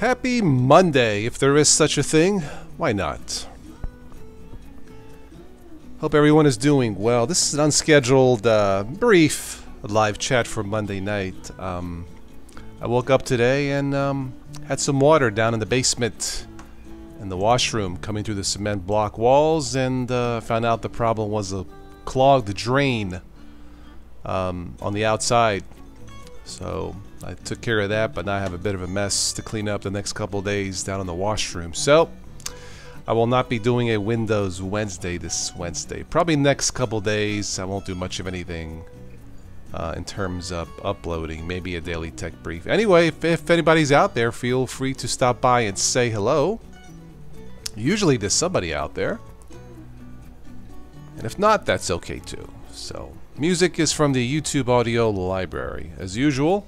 Happy Monday, if there is such a thing. Why not? Hope everyone is doing well. This is an unscheduled, brief live chat for Monday night. I woke up today and had some water down in the basement in the washroom coming through the cement block walls, and found out the problem was a clogged drain on the outside. So I took care of that, but now I have a bit of a mess to clean up the next couple of days down in the washroom. So I will not be doing a Windows Wednesday this Wednesday. Probably next couple days I won't do much of anything in terms of uploading. Maybe a daily tech brief. Anyway, if anybody's out there, feel free to stop by and say hello. Usually there's somebody out there. And if not, that's okay too. So, music is from the YouTube audio library, as usual.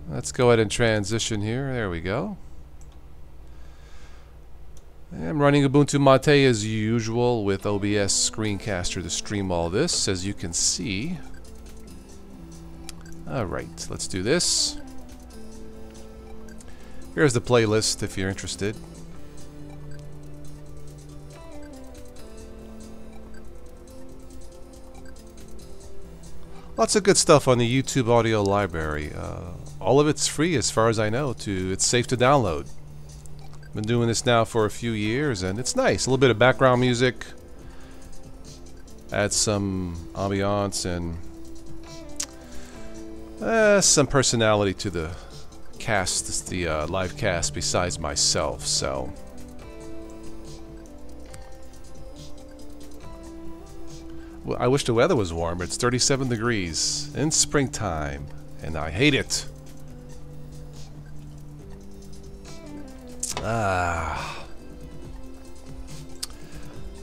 Let's go ahead and transition here. There we go. I'm running Ubuntu Mate as usual with OBS Screencaster to stream all this, as you can see. Alright, let's do this. Here's the playlist if you're interested. Lots of good stuff on the YouTube audio library. All of it's free as far as I know. It's safe to download. Been doing this now for a few years and it's nice. A little bit of background music. Add some ambiance and some personality to the cast, the live cast besides myself. So well, I wish the weather was warmer. It's 37 degrees in springtime, and I hate it.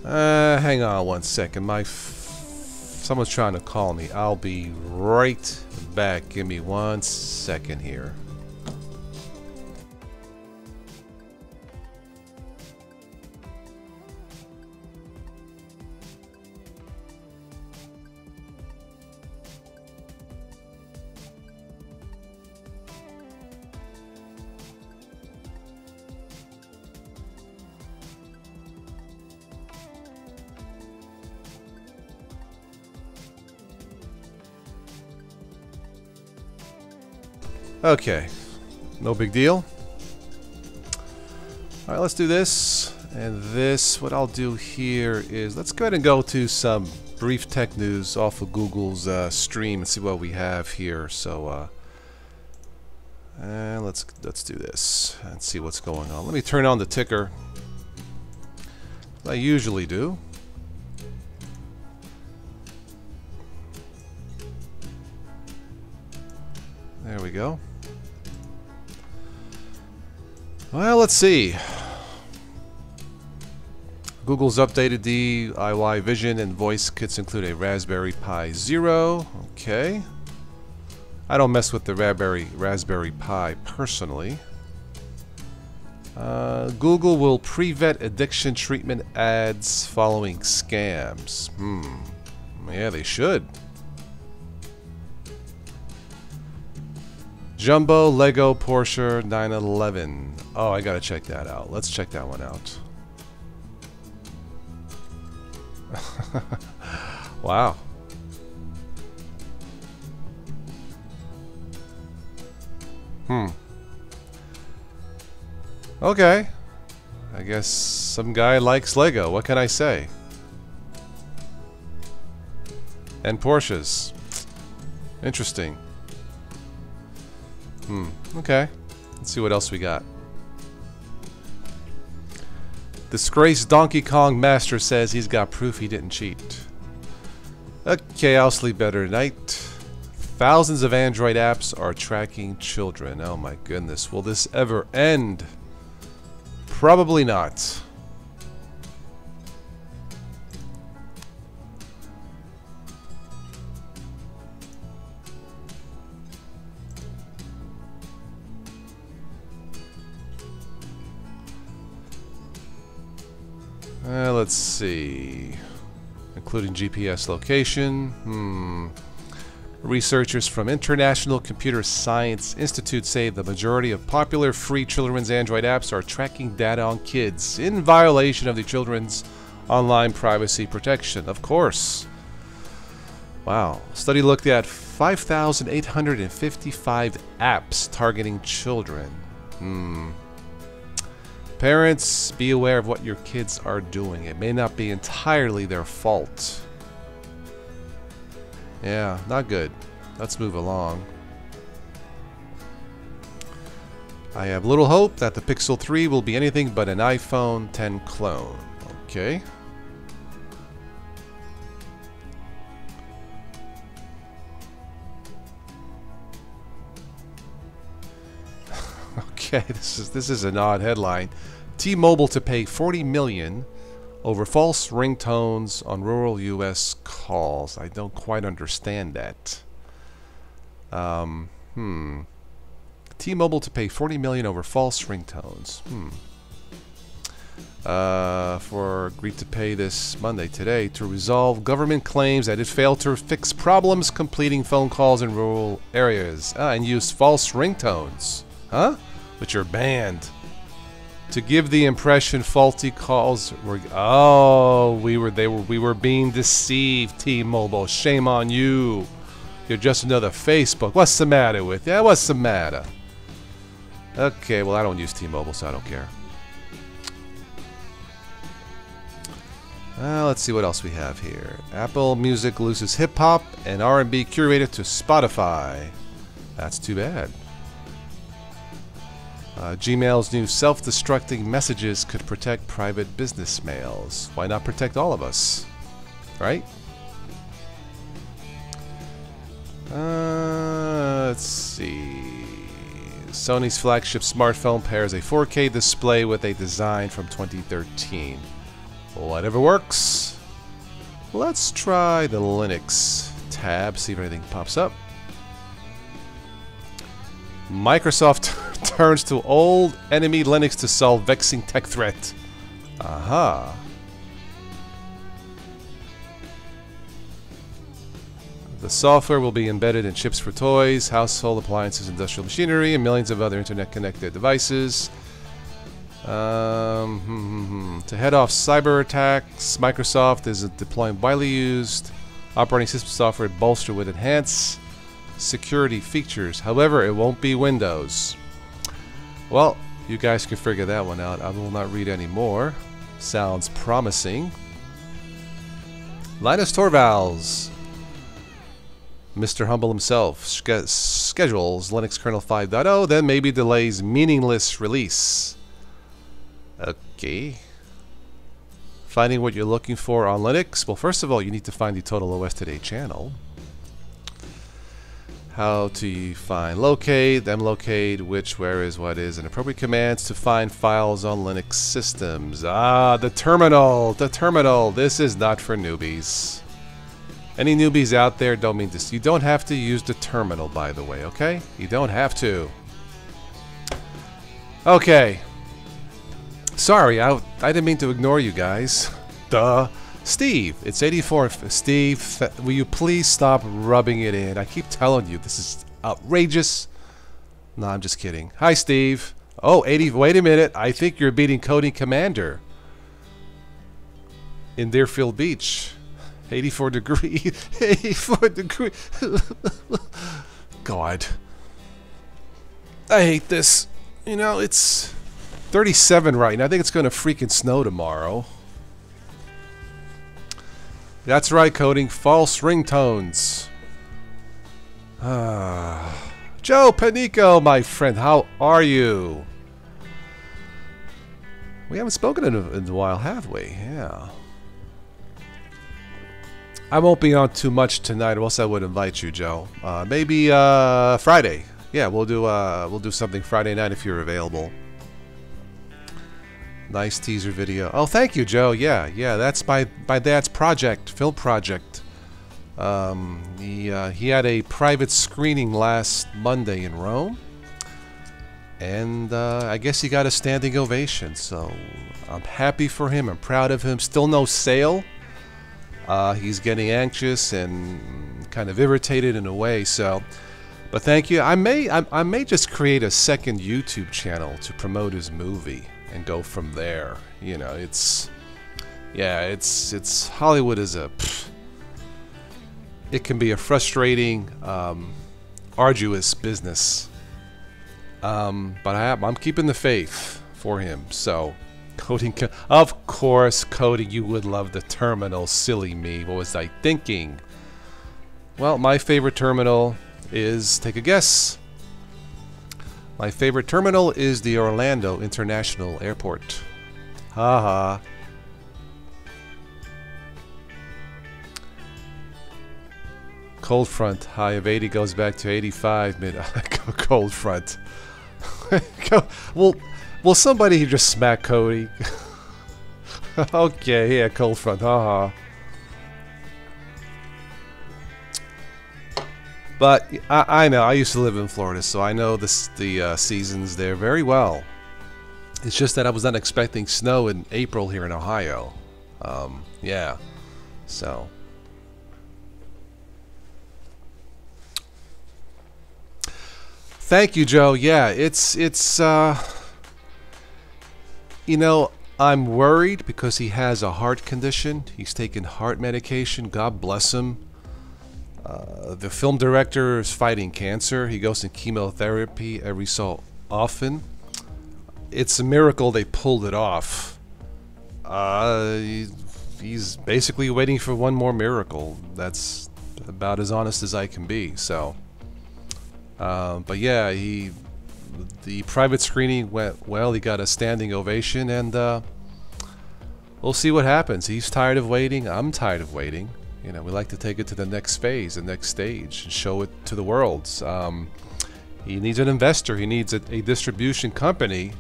Hang on one second. Someone's trying to call me. I'll be right back. Give me 1 second here. Okay, no big deal. Alright, let's do this. And this, what I'll do here is, let's go ahead and go to some brief tech news off of Google's stream and see what we have here. So, and let's do this and see what's going on. Let me turn on the ticker. I usually do. There we go. Well, let's see. Google's updated DIY vision and voice kits include a Raspberry Pi Zero. Okay. I don't mess with the Raspberry Pi personally. Google will prevent addiction treatment ads following scams. Yeah, they should. Jumbo, Lego, Porsche 911. Oh, I gotta check that out. Let's check that one out. Wow. Okay. I guess some guy likes Lego. What can I say? And Porsches. Interesting. Okay. Let's see what else we got. Disgraced Donkey Kong Master says he's got proof he didn't cheat. Okay, I'll sleep better tonight. Thousands of Android apps are tracking children. Oh my goodness. Will this ever end? Probably not. Let's see. Including GPS location. Researchers from International Computer Science Institute say the majority of popular free children's Android apps are tracking data on kids in violation of the children's online privacy protection. Of course. Wow. Study looked at 5,855 apps targeting children. Parents, be aware of what your kids are doing. It may not be entirely their fault. Yeah, not good. Let's move along. I have little hope that the Pixel 3 will be anything but an iPhone 10 clone. Okay. Okay, this is an odd headline. T-Mobile to pay $40 million over false ringtones on rural U.S. calls. I don't quite understand that. T-Mobile to pay $40 million over false ringtones. Agreed to pay this Monday today to resolve government claims that it failed to fix problems completing phone calls in rural areas and used false ringtones. Huh? Which are banned. To give the impression faulty calls were we were being deceived, T-Mobile. Shame on you. You're just another Facebook. What's the matter with you? What's the matter? Okay, well I don't use T-Mobile, so I don't care. Let's see what else we have here. Apple Music loses hip-hop and R&B curated to Spotify. That's too bad. Gmail's new self-destructing messages could protect private business mails. Why not protect all of us? Right? Let's see. Sony's flagship smartphone pairs a 4K display with a design from 2013. Whatever works. Let's try the Linux tab, see if anything pops up. Microsoft turns to old enemy Linux to solve vexing tech threat. Aha. The software will be embedded in chips for toys, household appliances, industrial machinery, and millions of other internet-connected devices. To head off cyber attacks, Microsoft is deploying widely used operating system software bolstered with enhanced security features. However, it won't be Windows. Well, you guys can figure that one out. I will not read any more. Sounds promising. Linus Torvalds, Mr. Humble himself, schedules Linux kernel 5.0, then maybe delays meaningless release. Okay. Finding what you're looking for on Linux. Well, first of all, you need to find the Total OS Today channel. How to find locate, mlocate, which, where is, what is, and appropriate commands to find files on Linux systems. The terminal. The terminal. This is not for newbies. Any newbies out there, don't mean this. You don't have to use the terminal, by the way, okay? You don't have to. Okay. Sorry, I didn't mean to ignore you guys. Duh. Steve, it's 84. Steve, will you please stop rubbing it in? I keep telling you, this is outrageous. No, I'm just kidding. Hi, Steve. Oh, 80. Wait a minute. I think you're beating Coding Commander in Deerfield Beach. 84 degrees. 84 degrees. God. I hate this. You know, it's 37 right now. I think it's going to freaking snow tomorrow. That's right, Coding. False ringtones. Joe Panico, my friend. How are you? We haven't spoken in a while, have we? Yeah. I won't be on too much tonight, or else I would invite you, Joe. Maybe Friday. Yeah, we'll do something Friday night if you're available. Nice teaser video. Oh, thank you, Joe. Yeah, that's my dad's project, film project. He had a private screening last Monday in Rome, and I guess he got a standing ovation. So I'm happy for him. I'm proud of him. Still no sale. He's getting anxious and kind of irritated in a way. So, but thank you. I may just create a second YouTube channel to promote his movie and go from there. You know, it's Hollywood is it can be a frustrating, arduous business. But I'm keeping the faith for him. So, coding, of course, Cody, you would love the terminal. Silly me. What was I thinking? Well, my favorite terminal is, take a guess. My favorite terminal is the Orlando International Airport. Haha. Cold front, high of 80 goes back to 85 mid. Cold front. Will somebody just smack Cody? Okay, yeah, cold front, haha. But I know, I used to live in Florida, so I know the seasons there very well. It's just that I was not expecting snow in April here in Ohio. Yeah, so. Thank you, Joe. Yeah, it's you know, I'm worried because he has a heart condition. He's taking heart medication. God bless him. The film director is fighting cancer. He goes in chemotherapy every so often. It's a miracle they pulled it off. He's basically waiting for one more miracle. That's about as honest as I can be. So. But yeah, the private screening went well. He got a standing ovation, and we'll see what happens. He's tired of waiting. I'm tired of waiting. You know, we like to take it to the next phase, the next stage, and show it to the world. He needs an investor. He needs a distribution company.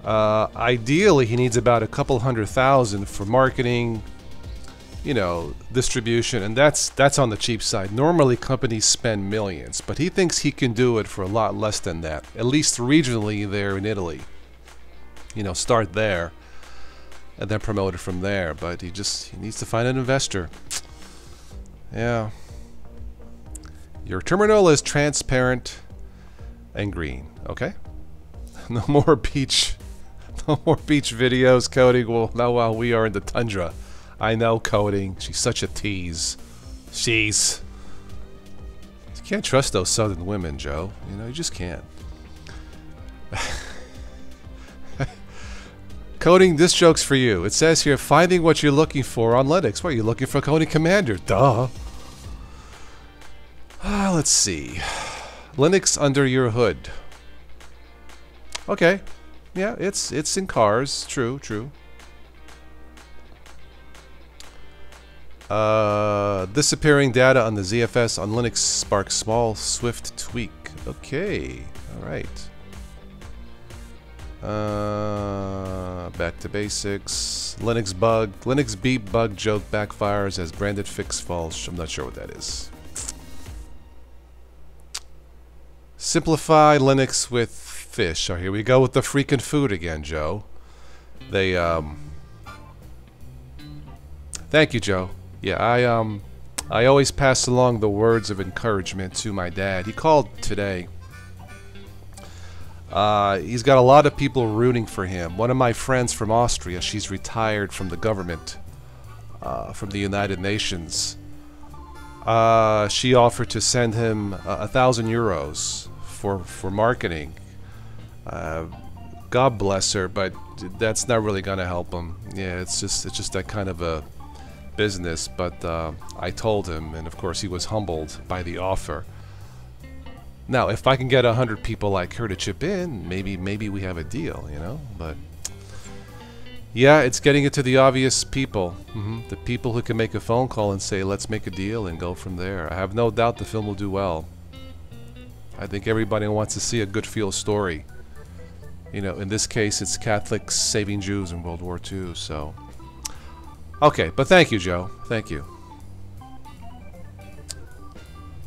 Ideally, he needs about a couple $100,000 for marketing. You know, distribution, and that's on the cheap side. Normally companies spend millions, but he thinks he can do it for a lot less than that, at least regionally there in Italy. You know, start there and then promote it from there, but he needs to find an investor. Yeah. Your terminal is transparent and green, okay? No more beach videos, Cody. Well, now while we are in the tundra. I know, coding. She's such a tease. She's. You can't trust those southern women, Joe. You know, you just can't. Coding, this joke's for you. It says here, finding what you're looking for on Linux. What, are you looking for Coding Commander? Duh. Let's see. Linux under your hood. Okay. Yeah, it's in cars. True, true. Disappearing data on the ZFS on Linux sparks small swift tweak. Okay, alright. Back to basics. Linux bug. Linux beep bug joke backfires as branded fix falls. I'm not sure what that is. Simplify Linux with fish. Oh, here we go with the freaking food again, Joe. They, Thank you, Joe. Yeah, I always pass along the words of encouragement to my dad. He called today. He's got a lot of people rooting for him. One of my friends from Austria, she's retired from the government, from the United Nations. She offered to send him 1,000 euros for marketing. God bless her, but that's not really gonna help him. Yeah, it's just that kind of a business, but I told him, and of course he was humbled by the offer. Now, if I can get 100 people like her to chip in, maybe we have a deal, you know. But yeah, it's getting it to the obvious people, the people who can make a phone call and say, "Let's make a deal," and go from there. I have no doubt the film will do well. I think everybody wants to see a good feel story. You know, in this case, it's Catholics saving Jews in World War II. So. Okay, but thank you, Joe. Thank you.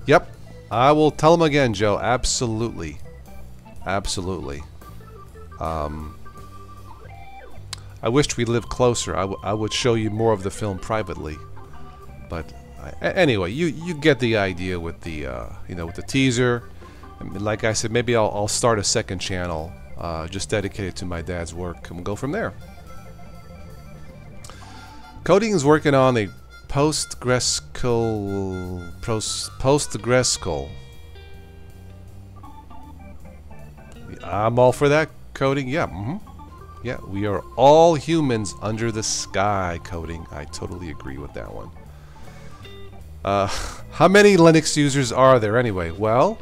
Yep, I will tell him again, Joe. Absolutely. Absolutely. I wished we lived closer. I would show you more of the film privately. But anyway, you get the idea with the you know, with the teaser. I mean, like I said, maybe I'll start a second channel just dedicated to my dad's work, and we'll go from there. Coding is working on a Postgresql. I'm all for that, Coding. Yeah, yeah, we are all humans under the sky, Coding. I totally agree with that one. How many Linux users are there anyway? Well,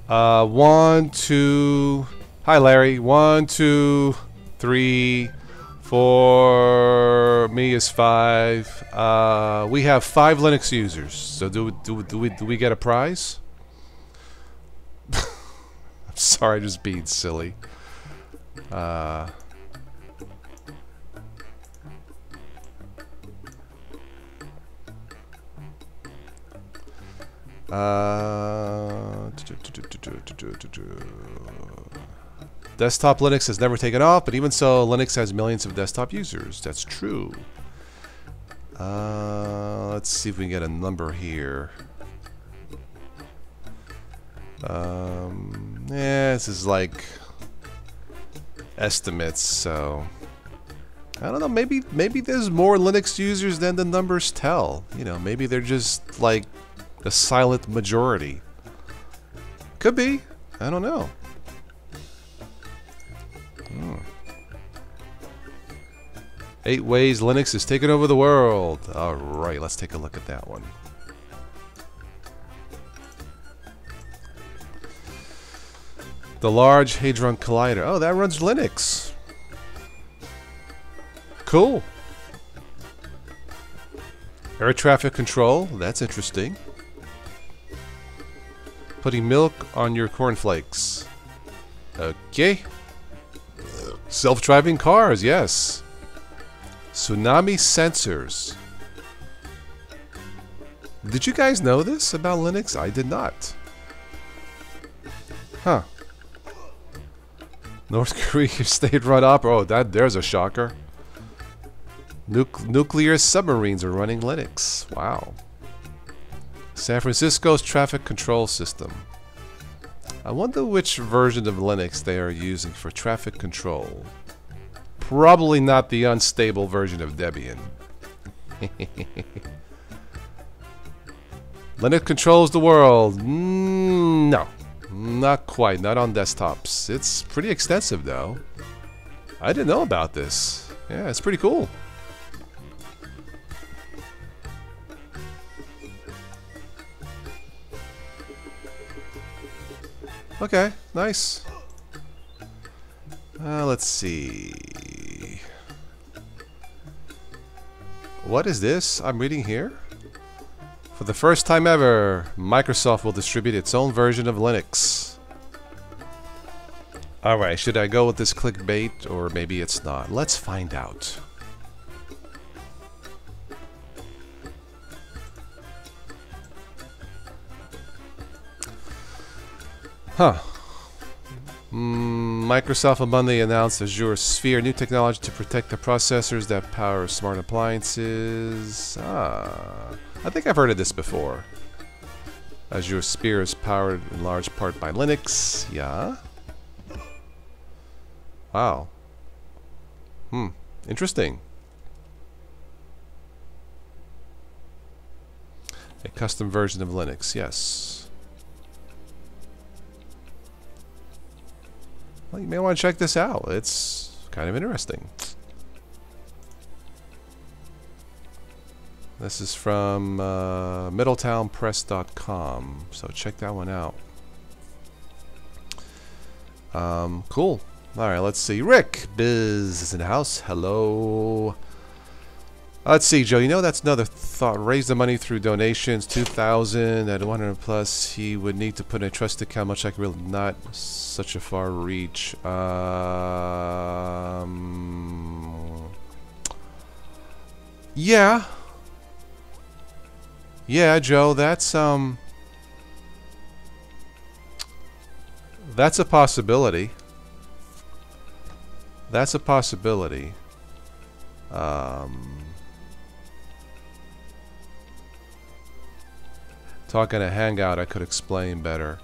1, 2. Hi, Larry. 1, 2, 3, 4. Me is 5. We have 5 Linux users. So do we get a prize? I'm sorry, just being silly. Desktop Linux has never taken off, but even so, Linux has millions of desktop users. That's true. Let's see if we can get a number here. Yeah, this is like estimates, so I don't know. Maybe there's more Linux users than the numbers tell. You know, maybe they're just like the silent majority. Could be. I don't know. 8 ways Linux is taking over the world. Alright, let's take a look at that one. The Large Hadron Collider. Oh, that runs Linux. Cool. Air traffic control. That's interesting. Putting milk on your cornflakes. Okay. Self-driving cars, yes. Tsunami sensors. Did you guys know this about Linux? I did not. Huh. North Korea state-run opera. Oh, there's a shocker. Nuclear submarines are running Linux. Wow. San Francisco's traffic control system. I wonder which version of Linux they are using for traffic control. Probably not the unstable version of Debian. Linux controls the world. No, not quite. Not on desktops. It's pretty extensive, though. I didn't know about this. Yeah, it's pretty cool. Okay, nice. Let's see. What is this I'm reading here? For the first time ever, Microsoft will distribute its own version of Linux. Alright, should I go with this clickbait or maybe it's not? Let's find out. Huh. Microsoft on Monday announced Azure Sphere, new technology to protect the processors that power smart appliances. I think I've heard of this before. Azure Sphere is powered in large part by Linux. Yeah. Wow. Interesting. A custom version of Linux, yes. Well, you may want to check this out. It's kind of interesting. This is from MiddletownPress.com, so check that one out. Cool. Alright, let's see. Rick Biz is in the house. Hello. Let's see, Joe. You know, that's another thought. Raise the money through donations. 2,000 at 100 plus. He would need to put in a trust account, much like really not such a far reach. Yeah. Yeah, Joe. That's a possibility. That's a possibility. Talking a Hangout, I could explain better.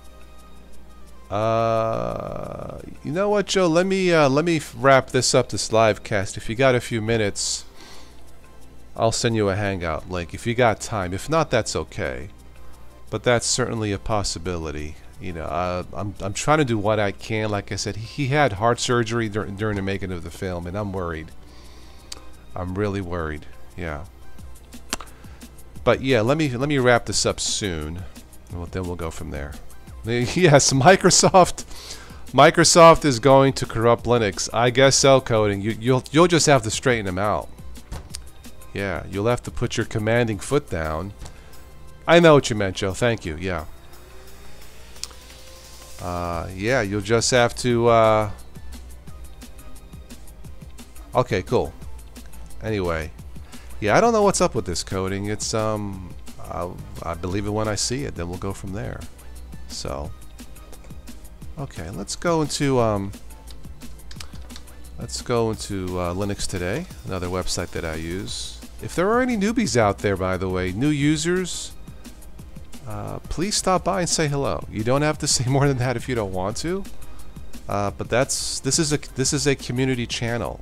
You know what, Joe? Let me wrap this up, this live cast. If you got a few minutes, I'll send you a Hangout link if you got time. If not, that's okay. But that's certainly a possibility. You know, I'm trying to do what I can. Like I said, he had heart surgery during the making of the film, and I'm worried. I'm really worried. Yeah. But yeah, let me wrap this up soon, and then we'll go from there. Yes, Microsoft is going to corrupt Linux. I guess so, coding. You'll just have to straighten them out. Yeah, you'll have to put your commanding foot down. I know what you meant, Joe. Thank you. Yeah. Yeah, you'll just have to. Okay, cool. Anyway. Yeah, I don't know what's up with this coding. It's I believe it when I see it. Then we'll go from there. So, okay, let's go into Linux Today, another website that I use. If there are any newbies out there, by the way, new users, please stop by and say hello. You don't have to say more than that if you don't want to. But this is a community channel.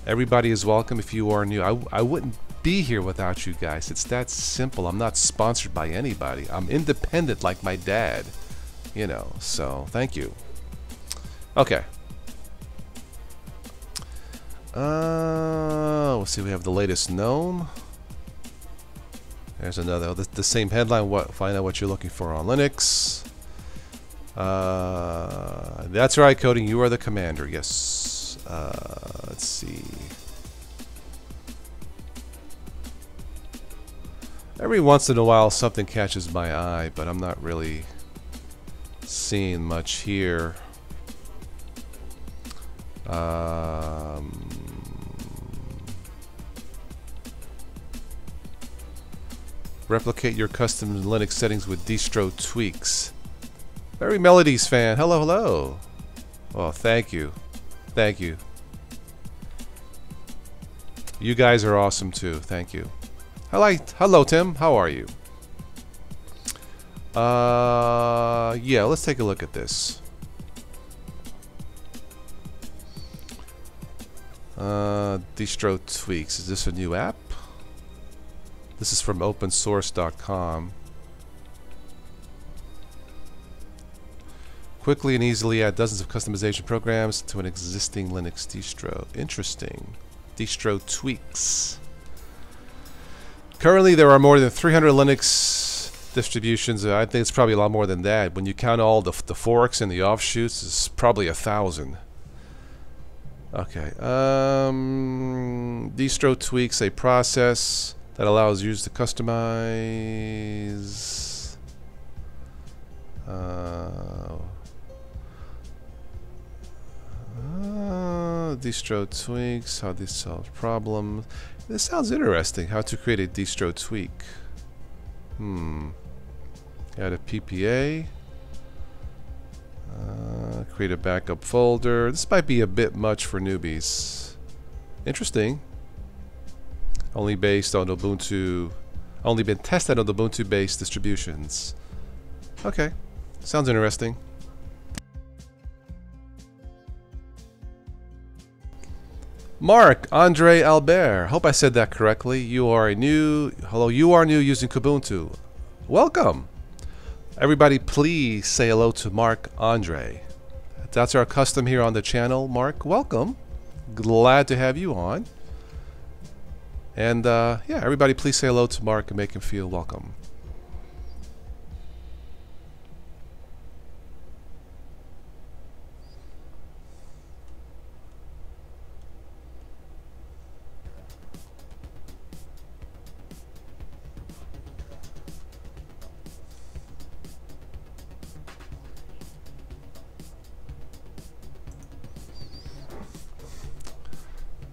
Everybody is welcome if you are new. I wouldn't be here without you guys. It's that simple. I'm not sponsored by anybody. I'm independent like my dad. You know, so thank you. Okay. Let's see, we have the latest GNOME. There's another, the same headline, find out what you're looking for on Linux. That's right, coding, you are the commander, yes. Let's see. Every once in a while something catches my eye, but I'm not really seeing much here. Replicate your custom Linux settings with distro tweaks. Very Melodies fan. Hello, hello. Oh, thank you. Thank you. You guys are awesome too. Thank you. Hello, Tim. How are you? Yeah, let's take a look at this. Distro tweaks. Is this a new app? This is from opensource.com. Quickly and easily add dozens of customization programs to an existing Linux distro. Interesting. Distro tweaks. Currently, there are more than 300 Linux distributions. I think it's probably a lot more than that. When you count all the forks and the offshoots, it's probably 1,000. Okay. Distro tweaks, a process that allows users to customize. Distro tweaks, how they solve problems. This sounds interesting. How to create a distro tweak. Add a PPA. Create a backup folder. This might be a bit much for newbies. Interesting. Only based on Ubuntu. Only been tested on Ubuntu-based distributions. Okay, sounds interesting. Mark Andre Albert. Hope I said that correctly. You are new. Hello, you are new using Kubuntu. Welcome. Everybody, please say hello to Mark Andre. That's our custom here on the channel. Mark, welcome. Glad to have you on. And yeah, everybody, please say hello to Mark and make him feel welcome.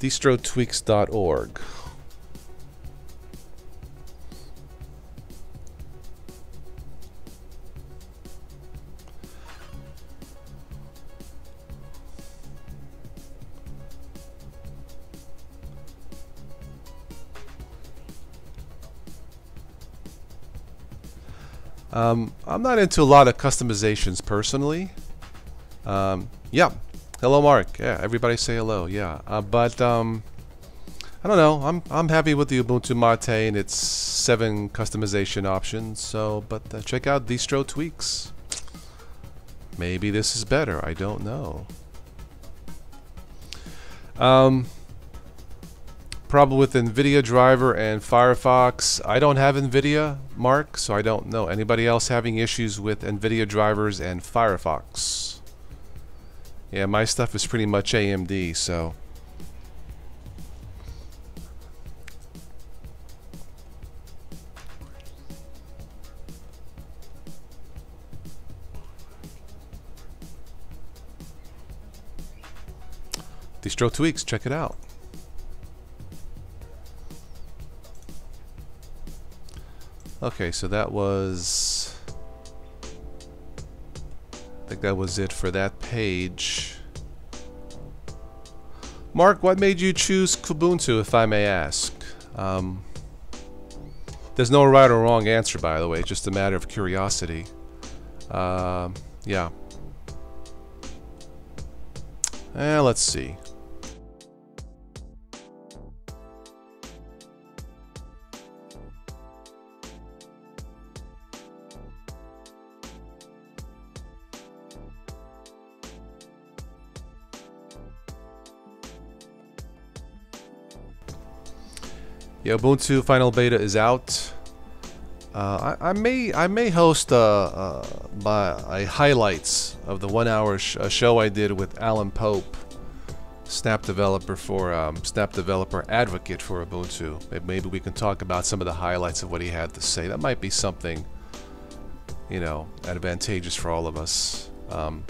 distrotweaks.org. I'm not into a lot of customizations personally. Yeah. Hello, Mark. Yeah, everybody say hello. Yeah. But I don't know. I'm happy with the Ubuntu Mate and its 7 customization options. So, but check out Distro Tweaks. Maybe this is better. I don't know. Problem with NVIDIA driver and Firefox. I don't have NVIDIA, Mark, so I don't know. Anybody else having issues with NVIDIA drivers and Firefox? Yeah, my stuff is pretty much AMD, so. Distro Tweaks, check it out. Okay, so that was, I think that was it for that page. Mark, what made you choose Kubuntu, if I may ask? There's no right or wrong answer, by the way, just a matter of curiosity. Yeah. Let's see. Yeah, Ubuntu Final Beta is out. I may host a highlights of the 1-hour show I did with Alan Pope, Snap developer for Snap developer advocate for Ubuntu. Maybe we can talk about some of the highlights of what he had to say. That might be something, you know, advantageous for all of us. All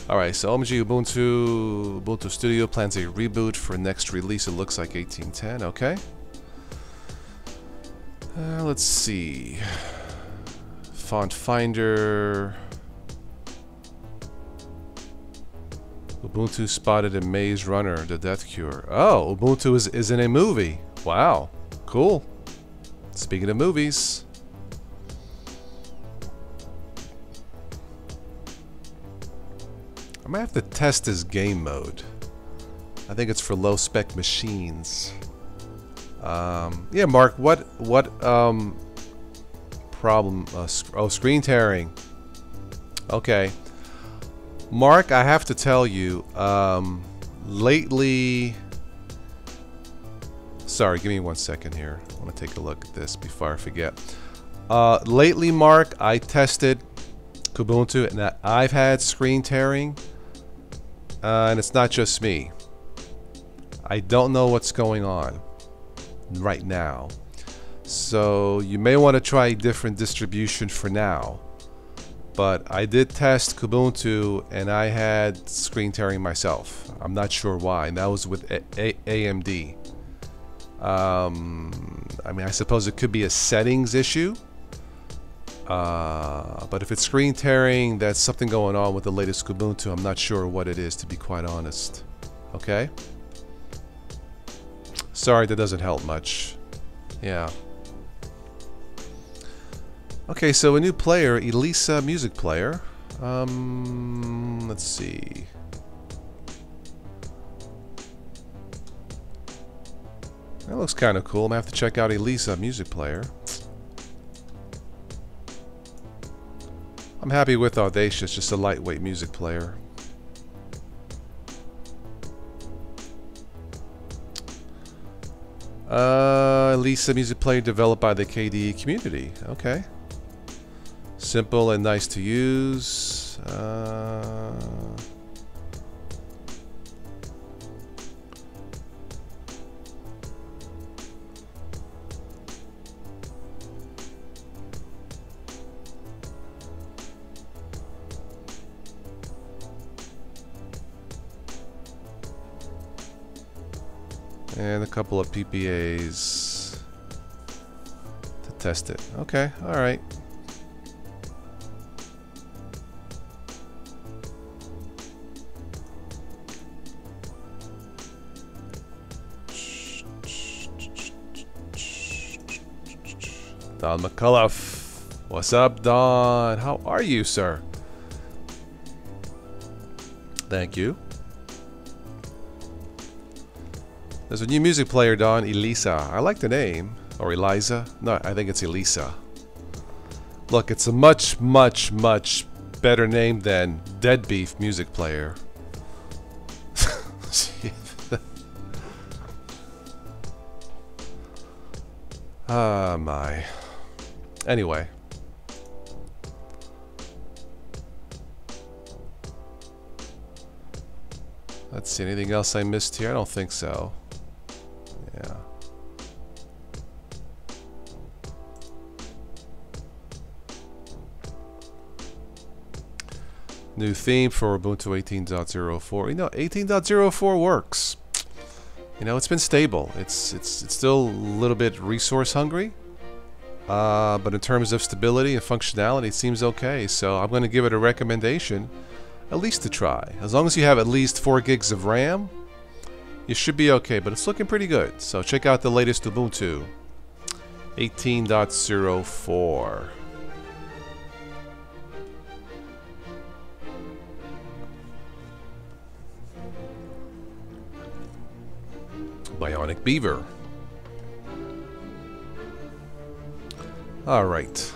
right, so OMG Ubuntu Studio plans a reboot for next release. It looks like 1810. Okay. Let's see. Font Finder. Ubuntu spotted in Maze Runner, The Death Cure. Oh, Ubuntu is in a movie. Wow, cool. Speaking of movies. I might have to test this game mode. I think it's for low spec machines. Yeah, Mark, what problem? Oh, screen tearing. Okay. Mark, I have to tell you, lately... Sorry, give me 1 second here. I want to take a look at this before I forget. Lately, Mark, I tested Kubuntu and I've had screen tearing. And it's not just me. I don't know what's going on right now. So you may want to try a different distribution for now. But I did test Kubuntu and I had screen tearing myself. I'm not sure why. And that was with AMD. I mean, I suppose it could be a settings issue. But if it's screen tearing, that's something going on with the latest Kubuntu. I'm not sure what it is, to be quite honest. Okay? Sorry, that doesn't help much. Yeah. Okay, so a new player, Elisa Music Player. Let's see. That looks kind of cool. I'm gonna have to check out Elisa Music Player. I'm happy with Audacious, just a lightweight music player. Elisa Music Player developed by the KDE community. Okay. Simple and nice to use. And a couple of PPAs to test it. Okay, alright. Don McCullough. What's up, Don? How are you, sir? Thank you. There's a new music player, Don. Elisa. I like the name. Or Eliza. No, I think it's Elisa. Look, it's a much, much, much better name than Dead Beef music player. Ah, my. Anyway. Let's see, anything else I missed here? I don't think so. Yeah. New theme for Ubuntu 18.04. You know, 18.04 works. You know, it's been stable. It's still a little bit resource hungry. But in terms of stability and functionality, it seems okay. So I'm going to give it a recommendation. At least to try. As long as you have at least 4 gigs of RAM, you should be okay, but it's looking pretty good. So check out the latest Ubuntu 18.04. Bionic Beaver. All right.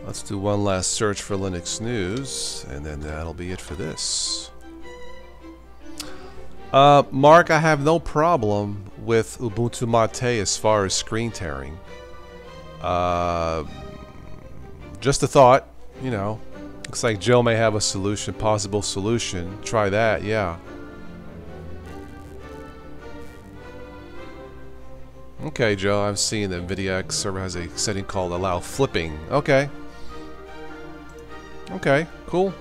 Let's do one last search for Linux news, and then that'll be it for this. Mark, I have no problem with Ubuntu Mate as far as screen tearing. Just a thought, you know. Looks like Joe may have a solution, possible solution. Try that, yeah. Okay, Joe, I'm seeing that NVIDIA server has a setting called allow flipping. Okay. Okay, cool.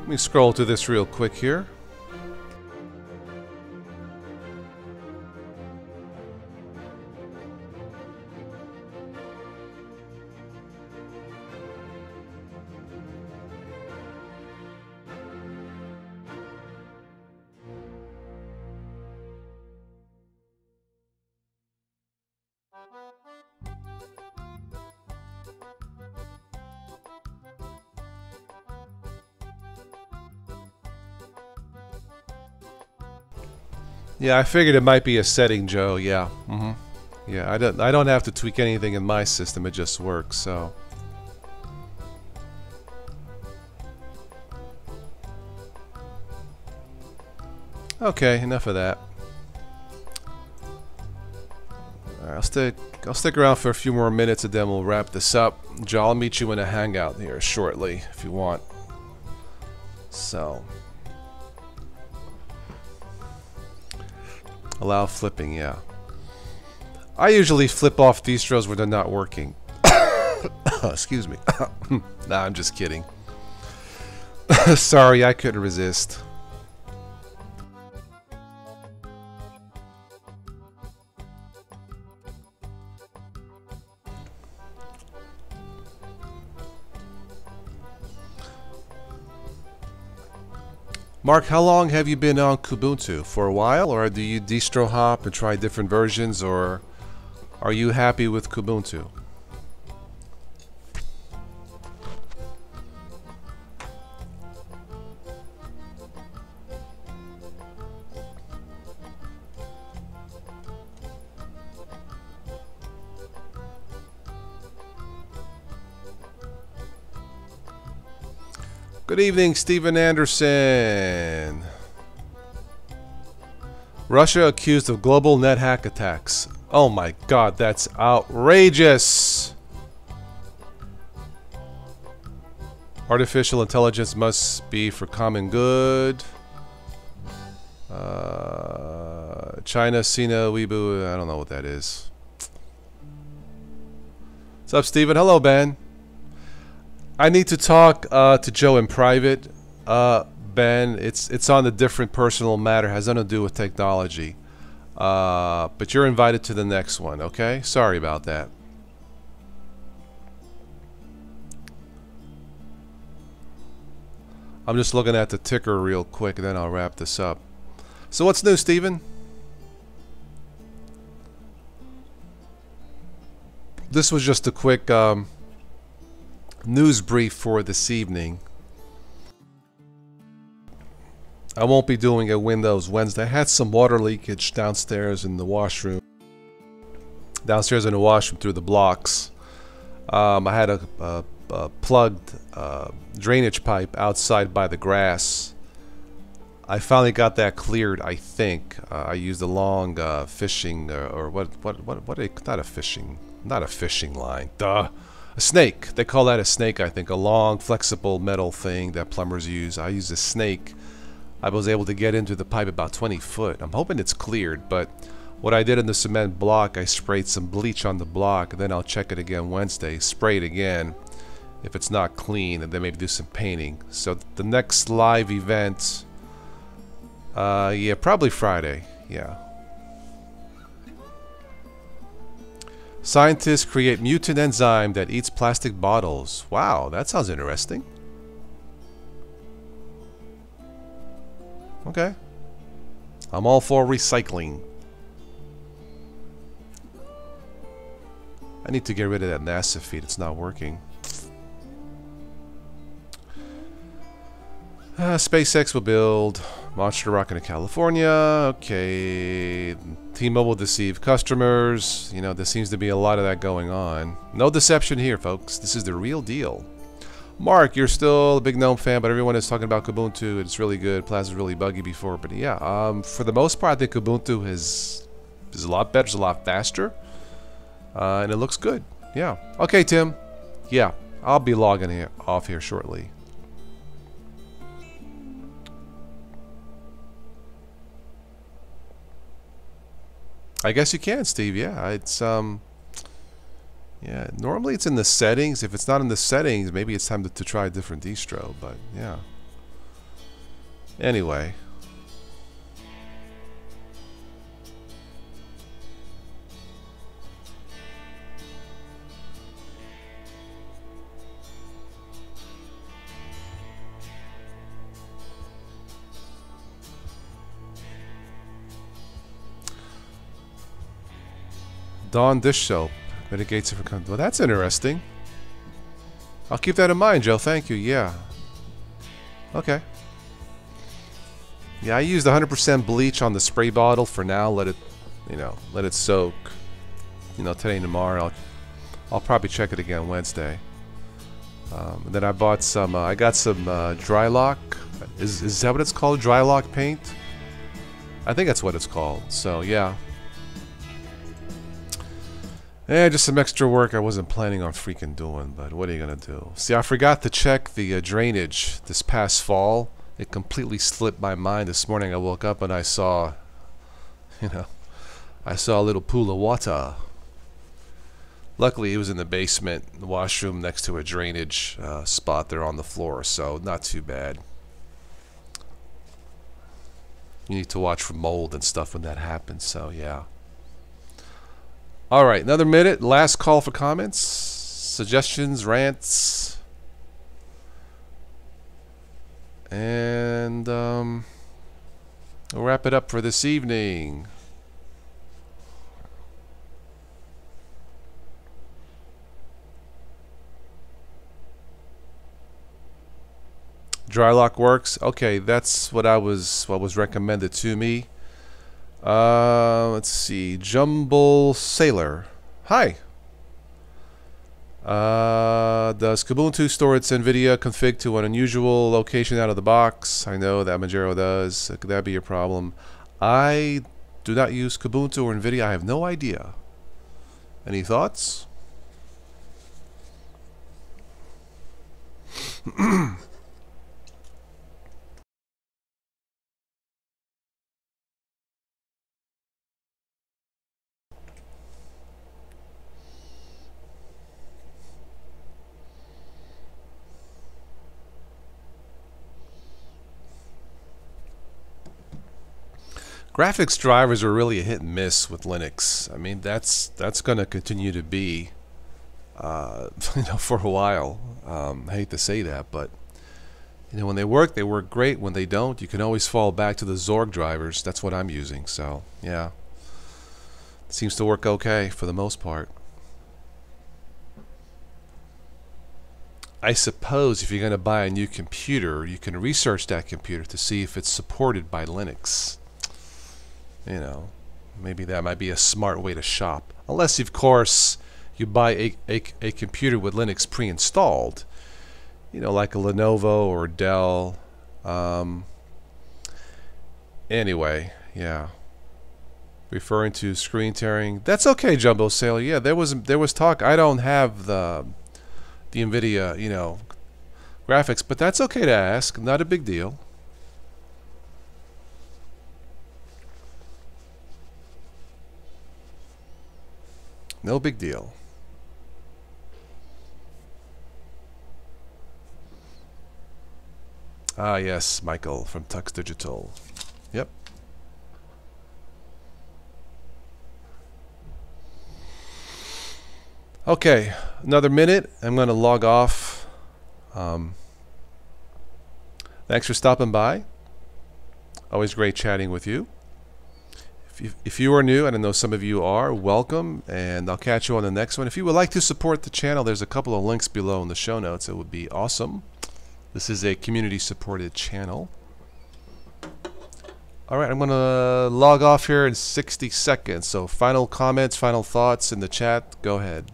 Let me scroll through this real quick here. Yeah, I figured it might be a setting, Joe. Yeah. Yeah, I don't have to tweak anything in my system. It just works. So. Okay, enough of that. All right, I'll stick around for a few more minutes and then we'll wrap this up. Joe, I'll meet you in a hangout here shortly if you want. So. Allow flipping, yeah. I usually flip off distros when they're not working. Excuse me. Nah, I'm just kidding. Sorry, I couldn't resist. Mark, how long have you been on Kubuntu? For a while, or do you distro hop and try different versions, or are you happy with Kubuntu? Good evening, Stephen Anderson. Russia accused of global net hack attacks. Oh my God, that's outrageous. Artificial intelligence must be for common good. China, Sina, Weibo, I don't know what that is. What's up, Stephen? Hello, Ben. I need to talk to Joe in private, Ben. It's on a different personal matter. Has nothing to do with technology. But you're invited to the next one, okay? Sorry about that. I'm just looking at the ticker real quick, and then I'll wrap this up. So what's new, Steven? This was just a quick news brief for this evening. I won't be doing a Windows Wednesday. I had some water leakage downstairs in the washroom. Downstairs in the washroom through the blocks. I had a plugged drainage pipe outside by the grass. I finally got that cleared, I think. I used a long fishing or what not a fishing line. Duh. A snake. They call that a snake, I think. A long, flexible metal thing that plumbers use. I used a snake. I was able to get into the pipe about 20 foot. I'm hoping it's cleared, but what I did in the cement block, I sprayed some bleach on the block, and then I'll check it again Wednesday, spray it again if it's not clean, and then maybe do some painting. So the next live event, yeah, probably Friday, yeah. Scientists create mutant enzyme that eats plastic bottles. Wow, that sounds interesting. Okay. I'm all for recycling. I need to get rid of that NASA feed. It's not working. SpaceX will build Monster rocket in California. Okay. T-Mobile deceive customers. You know, there seems to be a lot of that going on. No deception here, folks. This is the real deal. Mark, you're still a big GNOME fan, but everyone is talking about Kubuntu. It's really good. Plasma's really buggy before, but yeah, for the most part, I think Kubuntu is a lot better, it's a lot faster, and it looks good. Yeah. Okay, Tim. Yeah, I'll be logging off here shortly. I guess you can, Steve. Yeah, it's yeah, normally it's in the settings. If it's not in the settings, maybe it's time to try a different distro, but yeah. Anyway. Dawn dish soap. Mitigates it for... Well, that's interesting. I'll keep that in mind, Joe. Thank you. Yeah. Okay. Yeah, I used 100% bleach on the spray bottle for now. Let it, you know, let it soak. You know, today and tomorrow. I'll probably check it again Wednesday. And then I bought some... I got some Drylock. Is that what it's called? Drylock paint? I think that's what it's called. So, yeah. Yeah, just some extra work I wasn't planning on freaking doing, but what are you gonna do? See, I forgot to check the drainage this past fall. It completely slipped my mind. This morning I woke up and I saw, you know, I saw a little pool of water. Luckily it was in the basement, the washroom next to a drainage spot there on the floor, so not too bad. You need to watch for mold and stuff when that happens, so yeah. Alright, another minute. Last call for comments, suggestions, rants. And we'll wrap it up for this evening. Drylock works. Okay, that's what was recommended to me. Let's see. Jumble Sailor. Hi. Does Kubuntu store its NVIDIA config to an unusual location out of the box? I know that Manjaro does. Could that be a problem? I do not use Kubuntu or NVIDIA. I have no idea. Any thoughts? Graphics drivers are really a hit and miss with Linux. I mean, that's going to continue to be, you know, for a while. I hate to say that, but You know, when they work great. When they don't, you can always fall back to the Zorg drivers. That's what I'm using. So, yeah. It seems to work okay for the most part. I suppose if you're going to buy a new computer, you can research that computer to see if it's supported by Linux. You know, maybe that might be a smart way to shop. Unless, of course, you buy a computer with Linux pre-installed. You know, like a Lenovo or Dell. Anyway, yeah. Referring to screen tearing. That's okay, Jumbo Sailor. Yeah, there was talk. I don't have the NVIDIA, you know, graphics, but that's okay to ask. Not a big deal. No big deal. Ah, yes, Michael from Tux Digital. Yep. Okay, another minute. I'm going to log off. Thanks for stopping by. Always great chatting with you. If you are new, and I know some of you are, welcome, and I'll catch you on the next one. If you would like to support the channel, there's a couple of links below in the show notes. It would be awesome. This is a community-supported channel. All right, I'm going to log off here in 60 seconds. So final comments, final thoughts in the chat. Go ahead.